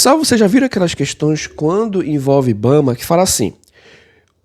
Pessoal, você já viram aquelas questões quando envolve IBAMA que fala assim: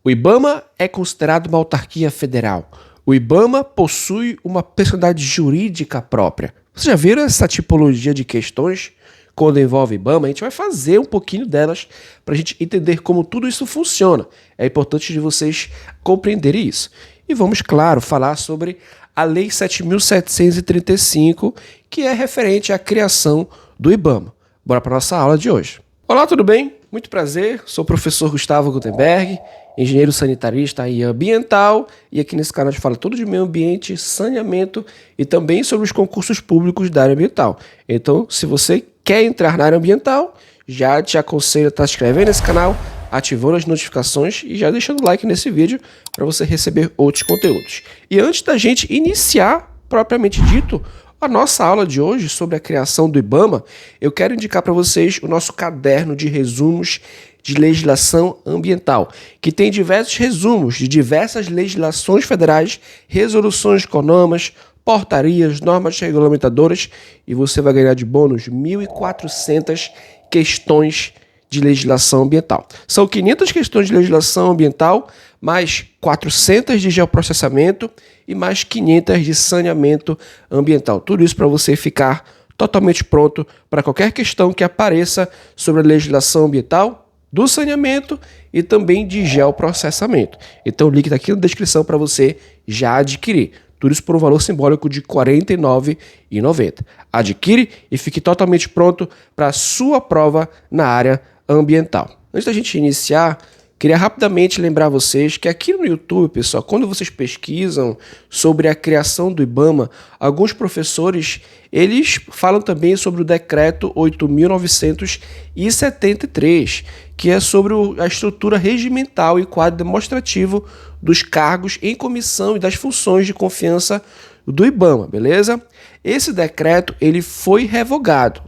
o IBAMA é considerado uma autarquia federal. O IBAMA possui uma personalidade jurídica própria. Você já viram essa tipologia de questões quando envolve IBAMA? A gente vai fazer um pouquinho delas para a gente entender como tudo isso funciona. É importante de vocês compreenderem isso. E vamos, claro, falar sobre a Lei 7.735, que é referente à criação do IBAMA. Bora para a nossa aula de hoje. Olá, tudo bem? Muito prazer, sou o professor Gustavo Gutenberg, engenheiro sanitarista e ambiental, e aqui nesse canal a gente fala tudo de meio ambiente, saneamento e também sobre os concursos públicos da área ambiental. Então, se você quer entrar na área ambiental, já te aconselho a estar se inscrevendo nesse canal, ativando as notificações e já deixando o like nesse vídeo para você receber outros conteúdos. E antes da gente iniciar, propriamente dito, a nossa aula de hoje sobre a criação do IBAMA, eu quero indicar para vocês o nosso caderno de resumos de legislação ambiental, que tem diversos resumos de diversas legislações federais, resoluções econômicas, portarias, normas regulamentadoras, e você vai ganhar de bônus 1.400 questões de legislação ambiental. São 500 questões de legislação ambiental, mais 400 de geoprocessamento e mais 500 de saneamento ambiental. Tudo isso para você ficar totalmente pronto para qualquer questão que apareça sobre a legislação ambiental, do saneamento e também de geoprocessamento. Então o link está aqui na descrição para você já adquirir. Tudo isso por um valor simbólico de R$ 49,90. Adquire e fique totalmente pronto para a sua prova na área ambiental. Antes da gente iniciar, queria rapidamente lembrar vocês que aqui no YouTube, pessoal, quando vocês pesquisam sobre a criação do IBAMA, alguns professores, eles falam também sobre o decreto 8.973, que é sobre a estrutura regimental e quadro demonstrativo dos cargos em comissão e das funções de confiança do IBAMA, beleza? Esse decreto, ele foi revogado,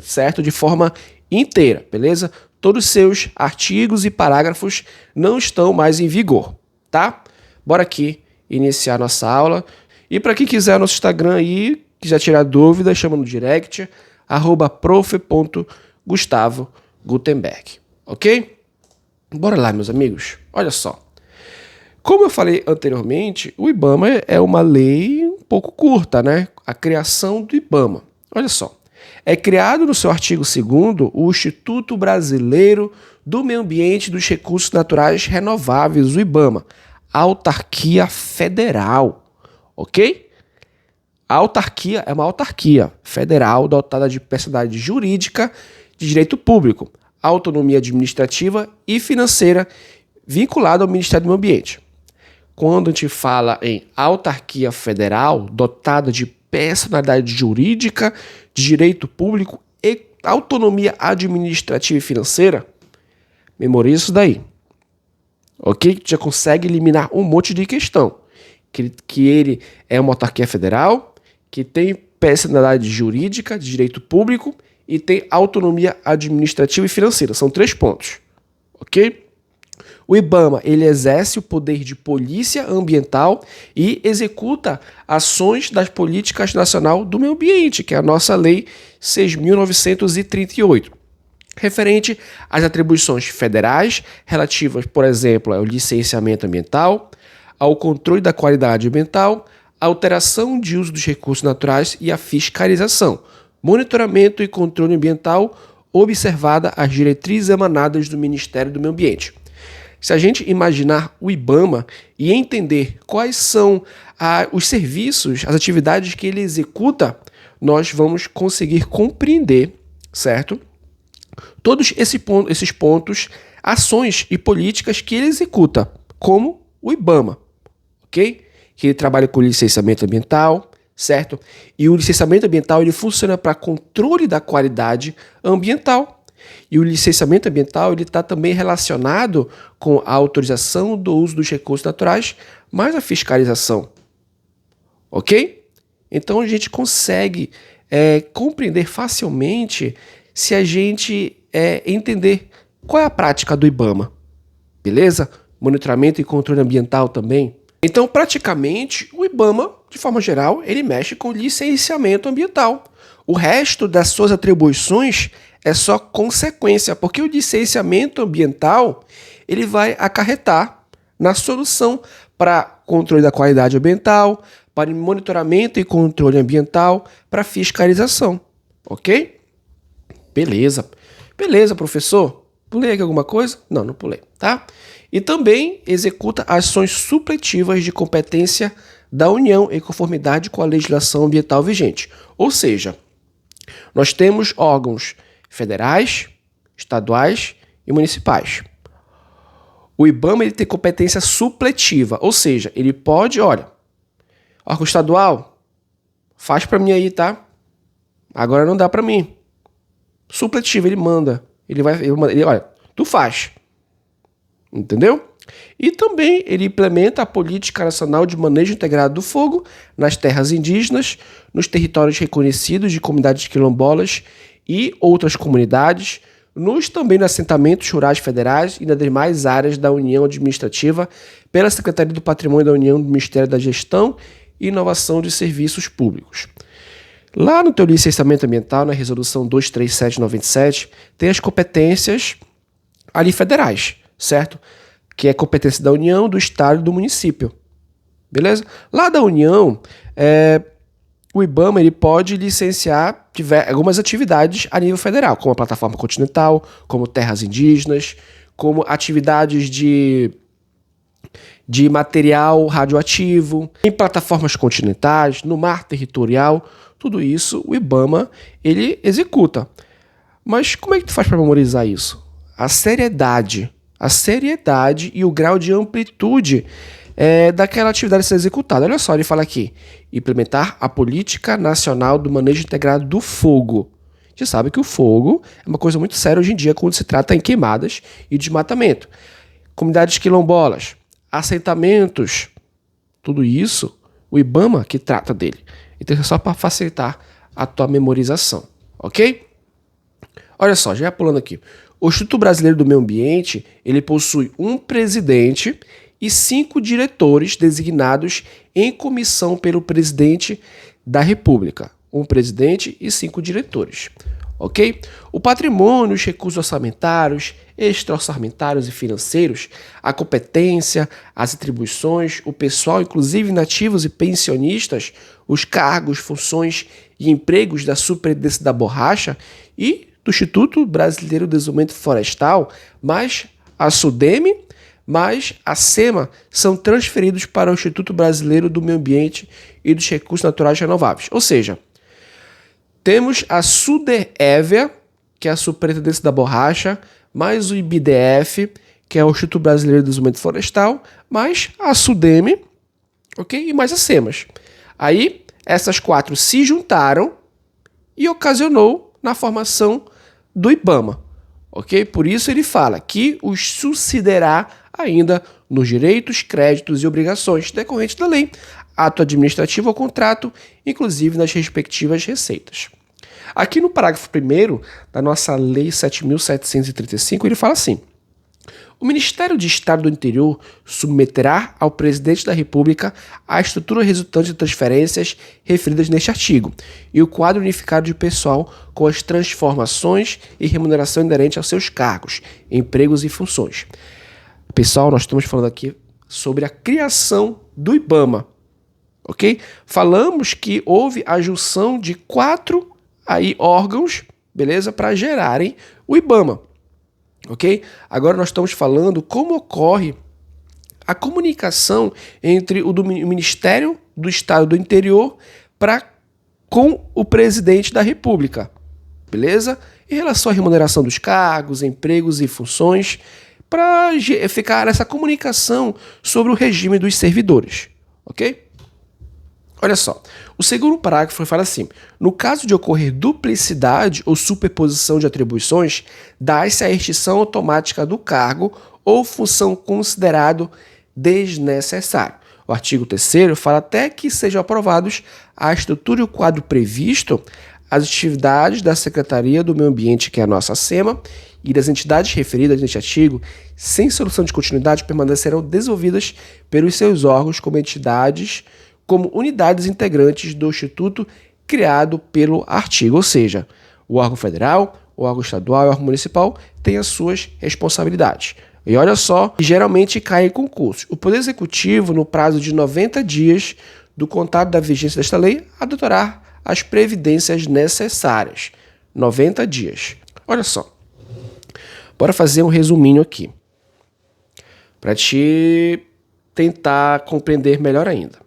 certo? De forma inteira, beleza? Todos os seus artigos e parágrafos não estão mais em vigor, tá? Bora aqui iniciar nossa aula. E para quem quiser nosso Instagram aí, quiser tirar dúvida, chama no direct, @prof.gustavo.gutenberg, ok? Bora lá, meus amigos. Olha só. Como eu falei anteriormente, o IBAMA é uma lei um pouco curta, né? A criação do IBAMA. Olha só. É criado no seu artigo 2º o Instituto Brasileiro do Meio Ambiente e dos Recursos Naturais Renováveis, o IBAMA, autarquia federal, ok? A autarquia é uma autarquia federal dotada de personalidade jurídica de direito público, autonomia administrativa e financeira vinculada ao Ministério do Meio Ambiente. Quando a gente fala em autarquia federal dotada de personalidade jurídica de direito público e autonomia administrativa e financeira, memoriza isso daí. Ok? Já consegue eliminar um monte de questão. Que ele é uma autarquia federal, que tem personalidade jurídica de direito público e tem autonomia administrativa e financeira. São 3 pontos. Ok? O IBAMA, ele exerce o poder de polícia ambiental e executa ações das políticas nacional do meio ambiente, que é a nossa Lei 6.938, referente às atribuições federais relativas, por exemplo, ao licenciamento ambiental, ao controle da qualidade ambiental, à alteração de uso dos recursos naturais e à fiscalização, monitoramento e controle ambiental, observada as diretrizes emanadas do Ministério do Meio Ambiente. Se a gente imaginar o IBAMA e entender quais são os serviços, as atividades que ele executa, nós vamos conseguir compreender, certo? Todos esses pontos, ações e políticas que ele executa, como o IBAMA, ok? Que ele trabalha com licenciamento ambiental, certo? E o licenciamento ambiental ele funciona para controle da qualidade ambiental. E o licenciamento ambiental está também relacionado com a autorização do uso dos recursos naturais, mais a fiscalização. Ok? Então a gente consegue compreender facilmente se a gente entender qual é a prática do IBAMA. Beleza? Monitoramento e controle ambiental também. Então, praticamente, o IBAMA, de forma geral, ele mexe com licenciamento ambiental. O resto das suas atribuições é só consequência, porque o licenciamento ambiental ele vai acarretar na solução para controle da qualidade ambiental, para monitoramento e controle ambiental, para fiscalização, ok? Beleza. Beleza, professor? Pulei aqui alguma coisa? Não, não pulei, tá? E também executa ações supletivas de competência da União em conformidade com a legislação ambiental vigente. Ou seja, nós temos órgãos federais, estaduais e municipais. O IBAMA ele tem competência supletiva, ou seja, ele pode, olha, órgão estadual, faz para mim aí, tá? Agora não dá para mim. Supletivo, ele manda. Ele olha, tu faz. Entendeu? E também ele implementa a Política Nacional de Manejo Integrado do Fogo nas terras indígenas, nos territórios reconhecidos de comunidades quilombolas e outras comunidades, também nos assentamentos rurais federais e nas demais áreas da União Administrativa pela Secretaria do Patrimônio da União do Ministério da Gestão e Inovação de Serviços Públicos. Lá no teu licenciamento ambiental, na Resolução 23797, tem as competências ali federais, certo? Que é competência da União, do Estado e do município. Beleza? Lá da União, o IBAMA ele pode licenciar algumas atividades a nível federal, como a plataforma continental, como terras indígenas, como atividades de material radioativo, em plataformas continentais, no mar territorial, tudo isso o IBAMA ele executa. Mas como é que tu faz para memorizar isso? A seriedade e o grau de amplitude daquela atividade a ser executada. Olha só, ele fala aqui, implementar a Política Nacional do Manejo Integrado do Fogo. A gente sabe que o fogo é uma coisa muito séria hoje em dia quando se trata em queimadas e desmatamento. Comunidades quilombolas, assentamentos, tudo isso, o IBAMA que trata dele. Então é só para facilitar a tua memorização, ok? Olha só, já pulando aqui. O Instituto Brasileiro do Meio Ambiente, ele possui um presidente e 5 diretores designados em comissão pelo presidente da República. Um presidente e 5 diretores, ok? O patrimônio, os recursos orçamentários, extra-orçamentários e financeiros, a competência, as atribuições, o pessoal, inclusive nativos e pensionistas, os cargos, funções e empregos da Superintendência da Borracha e do Instituto Brasileiro de Desenvolvimento Florestal, mais a SUDEME, mais a SEMA, são transferidos para o Instituto Brasileiro do Meio Ambiente e dos Recursos Naturais Renováveis. Ou seja, temos a SUDEREVEA, que é a Superintendência da Borracha, mais o IBDF, que é o Instituto Brasileiro de Desenvolvimento Florestal, mais a SUDEME, ok? E mais as SEMAS. Aí, essas 4 se juntaram e ocasionou na formação do IBAMA, ok? Por isso ele fala que os sucederá ainda nos direitos, créditos e obrigações decorrentes da lei, ato administrativo ou contrato, inclusive nas respectivas receitas. Aqui no parágrafo 1º da nossa Lei 7.735, ele fala assim: o Ministério de Estado do Interior submeterá ao Presidente da República a estrutura resultante de transferências referidas neste artigo e o quadro unificado de pessoal com as transformações e remuneração inerente aos seus cargos, empregos e funções. Pessoal, nós estamos falando aqui sobre a criação do IBAMA, ok? Falamos que houve a junção de 4 órgãos, beleza, para gerarem o IBAMA. Ok? Agora nós estamos falando como ocorre a comunicação entre o Ministério do Estado do Interior com o Presidente da República. Beleza? Em relação à remuneração dos cargos, empregos e funções, para ficar essa comunicação sobre o regime dos servidores. Ok? Olha só, o segundo parágrafo fala assim: no caso de ocorrer duplicidade ou superposição de atribuições, dá-se a extinção automática do cargo ou função considerado desnecessário. O artigo 3º fala até que sejam aprovados a estrutura e o quadro previsto, as atividades da Secretaria do Meio Ambiente, que é a nossa SEMA, e das entidades referidas neste artigo, sem solução de continuidade, permanecerão desenvolvidas pelos seus órgãos como unidades integrantes do Instituto criado pelo artigo, ou seja, o órgão federal, o órgão estadual e o órgão municipal têm as suas responsabilidades. E olha só, geralmente cai em concursos. O Poder Executivo, no prazo de 90 dias do contado da vigência desta lei, adotará as previdências necessárias. 90 dias. Olha só. Bora fazer um resuminho aqui, para te tentar compreender melhor ainda.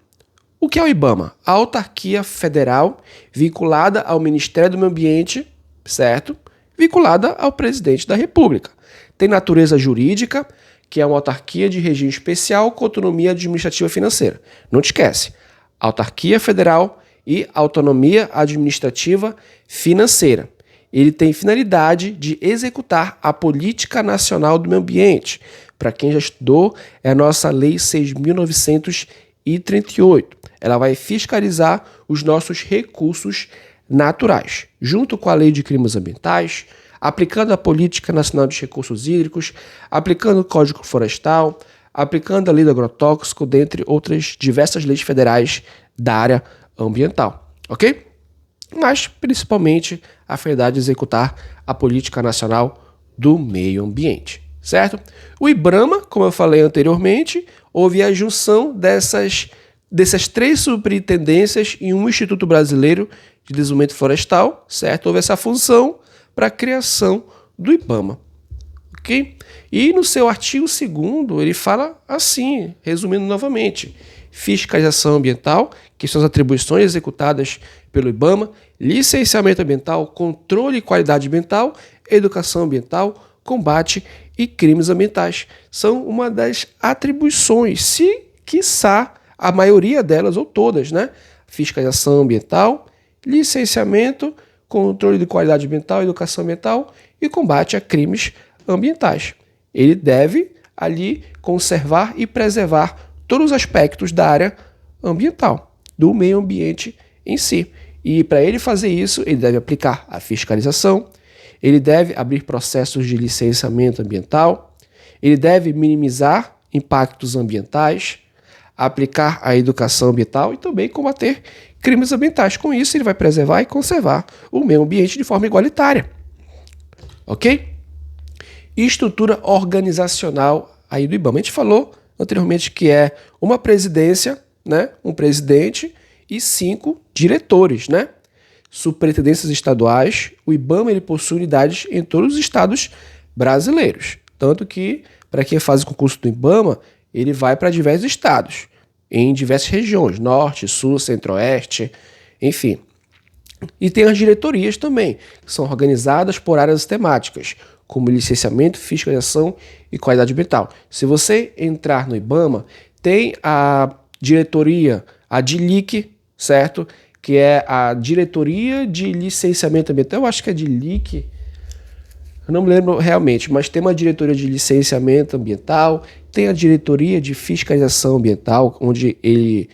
O que é o IBAMA? A autarquia federal vinculada ao Ministério do Meio Ambiente, certo? Vinculada ao presidente da República. Tem natureza jurídica, que é uma autarquia de regime especial com autonomia administrativa e financeira. Não te esquece, autarquia federal e autonomia administrativa financeira. Ele tem finalidade de executar a Política Nacional do Meio Ambiente. Para quem já estudou, é a nossa Lei 6.938. Ela vai fiscalizar os nossos recursos naturais, junto com a Lei de Crimes Ambientais, aplicando a Política Nacional dos Recursos Hídricos, aplicando o Código Florestal, aplicando a Lei do Agrotóxico, dentre outras diversas leis federais da área ambiental, ok? Mas, principalmente, a finalidade de executar a Política Nacional do Meio Ambiente, certo? O IBAMA, como eu falei anteriormente, houve a junção dessas 3 superintendências em um Instituto Brasileiro de Desenvolvimento Florestal, certo? Houve essa função para a criação do IBAMA, ok? E no seu artigo 2º, ele fala assim, resumindo novamente: fiscalização ambiental, que são as atribuições executadas pelo IBAMA, licenciamento ambiental, controle e qualidade ambiental, educação ambiental, combate e crimes ambientais. São uma das atribuições, se quiçá a maioria delas ou todas, né? Fiscalização ambiental, licenciamento, controle de qualidade ambiental, educação ambiental e combate a crimes ambientais. Ele deve ali conservar e preservar todos os aspectos da área ambiental, do meio ambiente em si. E para ele fazer isso, ele deve aplicar a fiscalização, ele deve abrir processos de licenciamento ambiental, ele deve minimizar impactos ambientais, aplicar a educação ambiental e também combater crimes ambientais. Com isso, ele vai preservar e conservar o meio ambiente de forma igualitária. Ok? Estrutura organizacional aí do IBAMA. A gente falou anteriormente que é uma presidência, né? Um presidente e 5 diretores, né? Superintendências estaduais. O IBAMA ele possui unidades em todos os estados brasileiros. Tanto que, para quem faz o concurso do IBAMA, ele vai para diversos estados, em diversas regiões, norte, sul, centro-oeste, enfim. E tem as diretorias também, que são organizadas por áreas temáticas, como licenciamento, fiscalização e qualidade ambiental. Se você entrar no IBAMA, tem a diretoria, a DILIC, certo? Que é a Diretoria de Licenciamento Ambiental. Eu acho que é DILIC, eu não me lembro realmente, mas tem uma diretoria de licenciamento ambiental, tem a diretoria de fiscalização ambiental, onde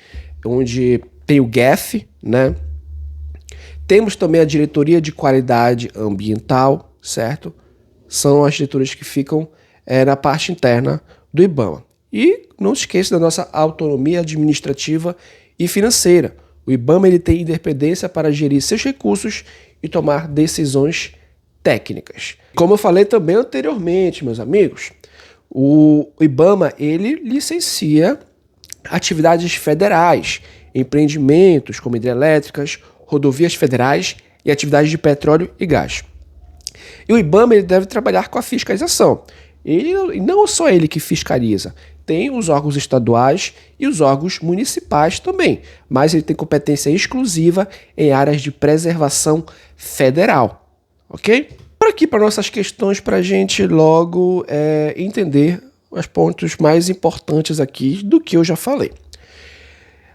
tem o GEF, né? Temos também a diretoria de qualidade ambiental, certo? São as diretorias que ficam na parte interna do IBAMA. E não se esqueça da nossa autonomia administrativa e financeira. O IBAMA ele tem independência para gerir seus recursos e tomar decisões técnicas. Como eu falei também anteriormente, meus amigos, o IBAMA ele licencia atividades federais, empreendimentos como hidrelétricas, rodovias federais e atividades de petróleo e gás. E o IBAMA ele deve trabalhar com a fiscalização. E não só ele que fiscaliza, tem os órgãos estaduais e os órgãos municipais também, mas ele tem competência exclusiva em áreas de preservação federal, ok? Por aqui para nossas questões, para a gente logo entender os pontos mais importantes aqui do que eu já falei.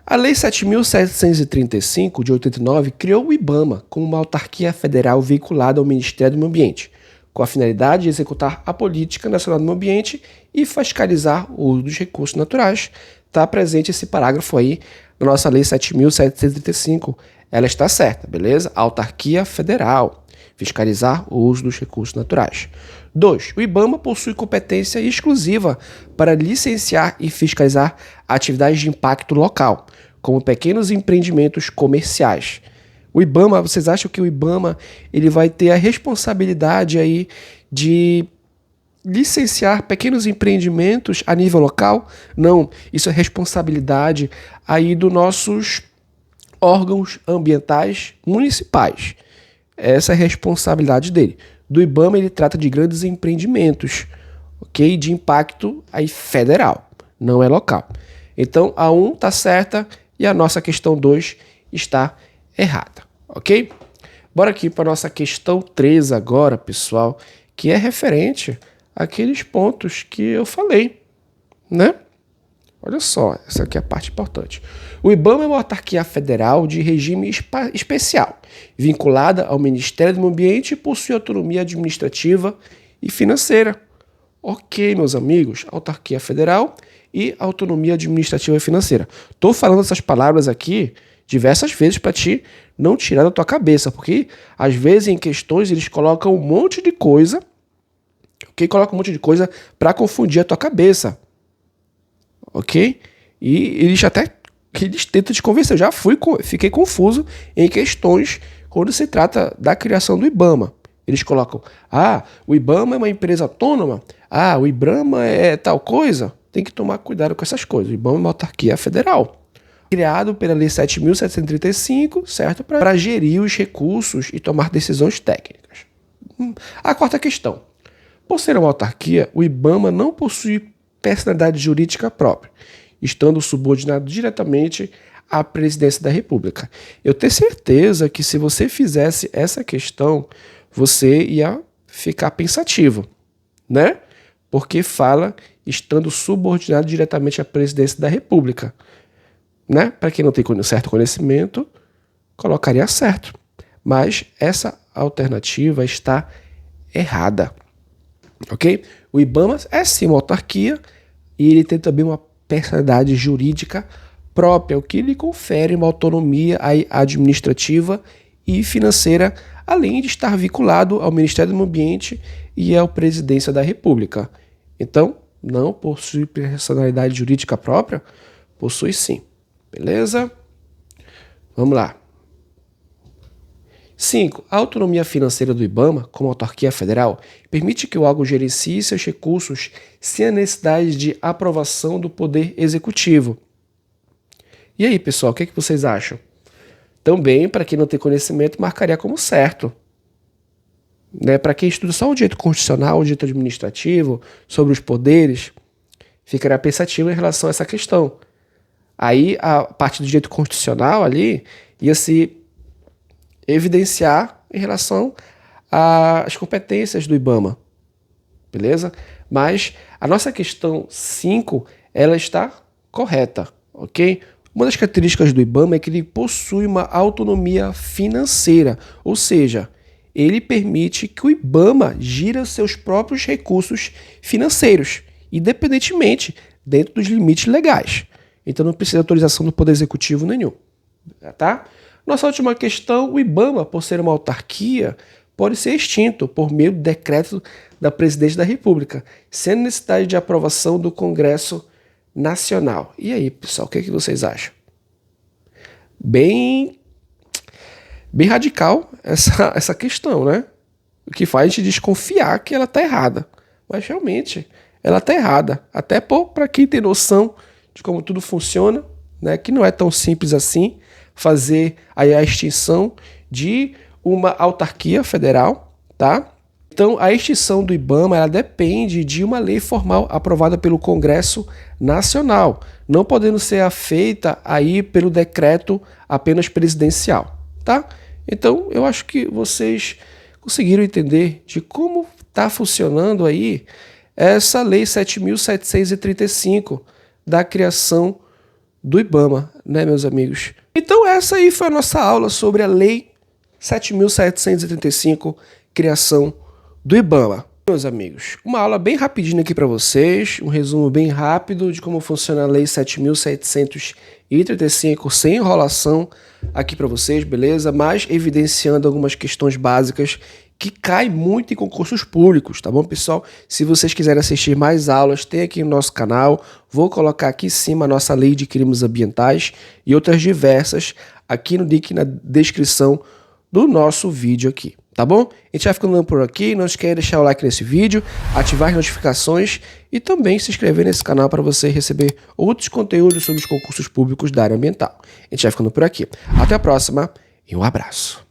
A Lei 7.735, de 89, criou o IBAMA como uma autarquia federal vinculada ao Ministério do Meio Ambiente, com a finalidade de executar a Política Nacional do Meio Ambiente e fiscalizar o uso dos recursos naturais. Está presente esse parágrafo aí na nossa Lei 7.735. Ela está certa, beleza? Autarquia federal, fiscalizar o uso dos recursos naturais. 2. O IBAMA possui competência exclusiva para licenciar e fiscalizar atividades de impacto local, como pequenos empreendimentos comerciais. O IBAMA, vocês acham que o IBAMA ele vai ter a responsabilidade aí de licenciar pequenos empreendimentos a nível local? Não, isso é responsabilidade aí dos nossos órgãos ambientais municipais. Essa é a responsabilidade dele. Do IBAMA ele trata de grandes empreendimentos, ok? De impacto aí federal, não é local. Então a 1 está certa e a nossa questão 2 está errada, ok? Bora aqui para a nossa questão 3 agora, pessoal, que é referente àqueles pontos que eu falei, né? Olha só, essa aqui é a parte importante. O IBAMA é uma autarquia federal de regime especial, vinculada ao Ministério do Meio Ambiente e possui autonomia administrativa e financeira. Ok, meus amigos, autarquia federal e autonomia administrativa e financeira. Estou falando essas palavras aqui diversas vezes para ti não tirar da tua cabeça, porque às vezes em questões eles colocam um monte de coisa, ok? Colocam um monte de coisa para confundir a tua cabeça, ok? E eles tentam te convencer. Eu já fiquei confuso em questões quando se trata da criação do IBAMA. Eles colocam, o IBAMA é uma empresa autônoma, o IBAMA é tal coisa. Tem que tomar cuidado com essas coisas. O IBAMA é uma autarquia federal, criado pela Lei 7.735, certo? Para gerir os recursos e tomar decisões técnicas. A quarta questão. Por ser uma autarquia, o IBAMA não possui personalidade jurídica própria, estando subordinado diretamente à presidência da República. Eu tenho certeza que se você fizesse essa questão, você ia ficar pensativo, né? Porque fala estando subordinado diretamente à presidência da República. Né? Para quem não tem certo conhecimento, colocaria certo. Mas essa alternativa está errada. Ok? O IBAMA é sim uma autarquia e ele tem também uma personalidade jurídica própria, o que lhe confere uma autonomia administrativa e financeira, além de estar vinculado ao Ministério do Meio Ambiente e à Presidência da República. Então, não possui personalidade jurídica própria? Possui sim. Beleza? Vamos lá. 5. A autonomia financeira do IBAMA, como autarquia federal, permite que o órgão gerencie seus recursos sem a necessidade de aprovação do Poder Executivo. E aí, pessoal, o que vocês acham? Também, para quem não tem conhecimento, marcaria como certo. Né? Para quem estuda só o direito constitucional, o direito administrativo, sobre os poderes, ficaria pensativo em relação a essa questão. Aí a parte do direito constitucional ali ia se evidenciar em relação às competências do IBAMA, beleza? Mas a nossa questão 5, ela está correta, ok? Uma das características do IBAMA é que ele possui uma autonomia financeira, ou seja, ele permite que o IBAMA gira seus próprios recursos financeiros, independentemente dentro dos limites legais. Então não precisa de autorização do Poder Executivo nenhum. Tá? Nossa última questão, o IBAMA, por ser uma autarquia, pode ser extinto por meio do decreto da Presidência da República, sem necessidade de aprovação do Congresso Nacional. E aí, pessoal, o que vocês acham? Bem radical essa questão, né? O que faz a gente desconfiar que ela está errada. Mas realmente, ela está errada. Até para quem tem noção de como tudo funciona, né, que não é tão simples assim fazer aí a extinção de uma autarquia federal, tá? Então, a extinção do IBAMA, ela depende de uma lei formal aprovada pelo Congresso Nacional, não podendo ser feita aí pelo decreto apenas presidencial, tá? Então, eu acho que vocês conseguiram entender de como está funcionando aí essa lei 7.735 da criação do IBAMA, né, meus amigos? Então essa aí foi a nossa aula sobre a lei 7.735, criação do IBAMA. Meus amigos, uma aula bem rapidinha aqui para vocês, um resumo bem rápido de como funciona a lei 7.735, sem enrolação aqui para vocês, beleza? Mas evidenciando algumas questões básicas que cai muito em concursos públicos, tá bom, pessoal? Se vocês quiserem assistir mais aulas, tem aqui no nosso canal. Vou colocar aqui em cima a nossa lei de crimes ambientais e outras diversas aqui no link na descrição do nosso vídeo aqui, tá bom? A gente vai ficando por aqui, não esqueça de deixar o like nesse vídeo, ativar as notificações e também se inscrever nesse canal para você receber outros conteúdos sobre os concursos públicos da área ambiental. A gente vai ficando por aqui. Até a próxima e um abraço.